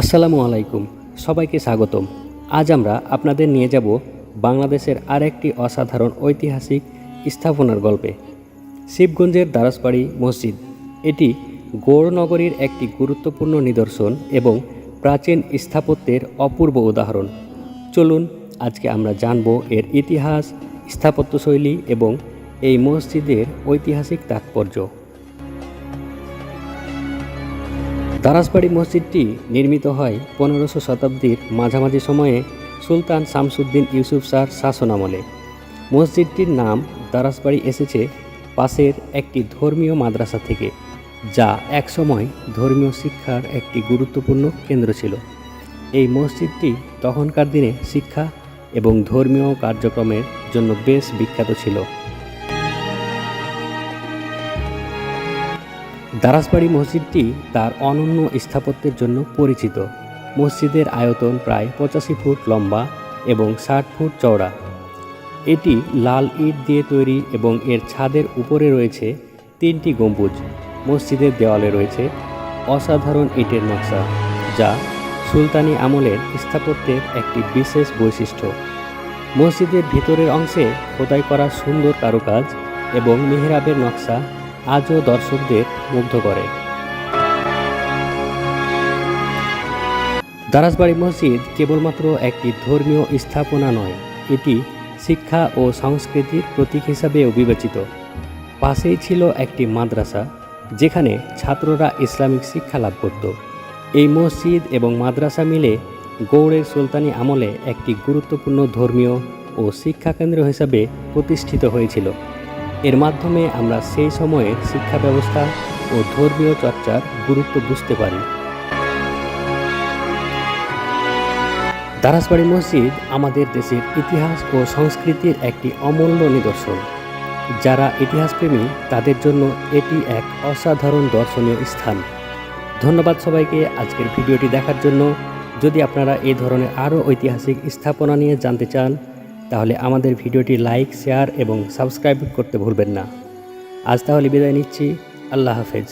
আসসালামু আলাইকুম, সবাইকে স্বাগতম। আজ আমরা আপনাদের নিয়ে যাব বাংলাদেশের আরেকটি অসাধারণ ঐতিহাসিক স্থাপনার গল্পে। শিবগঞ্জের দারাসবাড়ি মসজিদ। এটি গৌড় নগরীর একটি গুরুত্বপূর্ণ নিদর্শন এবং প্রাচীন স্থাপত্যের অপূর্ব উদাহরণ। চলুন আজকে আমরা জানব এর ইতিহাস, স্থাপত্যশৈলী এবং এই মসজিদের ঐতিহাসিক তাৎপর্য। দারাসবাড়ি মসজিদটি নির্মিত হয় 1500 শতাব্দীর মাঝামাঝি সময়ে সুলতান শামসুদ্দিন ইউসুফ শাহর শাসনামলে। মসজিদটির নাম দারাসবাড়ি এসেছে পাশের একটি ধর্মীয় মাদ্রাসা থেকে, যা একসময় ধর্মীয় শিক্ষার একটি গুরুত্বপূর্ণ কেন্দ্র ছিল। এই মসজিদটি তখনকার দিনে শিক্ষা এবং ধর্মীয় কার্যক্রমের জন্য বেশ বিখ্যাত ছিল। দারাসবাড়ি মসজিদটি তার অনন্য স্থাপত্যের জন্য পরিচিত। মসজিদের আয়তন প্রায় 85 ফুট লম্বা এবং 60 ফুট চওড়া। এটি লাল ইট দিয়ে তৈরি এবং এর ছাদের উপরে রয়েছে 3টি গম্বুজ। মসজিদের দেওয়ালে রয়েছে অসাধারণ ইটের নকশা, যা সুলতানি আমলের স্থাপত্যের একটি বিশেষ বৈশিষ্ট্য। মসজিদের ভিতরের অংশে খোদাই করা সুন্দর কারুকাজ এবং মিহরাবের নকশা আজও দর্শকদের মুগ্ধ করে। দারাসবাড়ি মসজিদ কেবলমাত্র একটি ধর্মীয় স্থাপনা নয়, এটি শিক্ষা ও সংস্কৃতির প্রতীক হিসাবেও বিবেচিত। পাশেই ছিল একটি মাদ্রাসা, যেখানে ছাত্ররা ইসলামিক শিক্ষা লাভ করত। এই মসজিদ এবং মাদ্রাসা মিলে গৌড়ের সুলতানি আমলে একটি গুরুত্বপূর্ণ ধর্মীয় ও শিক্ষা কেন্দ্র হিসাবে প্রতিষ্ঠিত হয়েছিল। এর মাধ্যমে আমরা সেই সময়ের শিক্ষা ব্যবস্থা ও ধর্মীয় চর্চার গুরুত্ব বুঝতে পারি। দারাসবাড়ি মসজিদ আমাদের দেশের ইতিহাস ও সংস্কৃতির একটি অমূল্য নিদর্শন। যারা ইতিহাসপ্রেমী তাদের জন্য এটি এক অসাধারণ দর্শনীয় স্থান। ধন্যবাদ সবাইকে আজকের ভিডিওটি দেখার জন্য। যদি আপনারা এই ধরনের আরও ঐতিহাসিক স্থাপনা নিয়ে জানতে চান, তাহলে আমাদের ভিডিওটি লাইক, শেয়ার এবং সাবস্ক্রাইব করতে ভুলবেন না। আজ তাহলে বিদায় নিচ্ছি। আল্লাহ হাফেজ।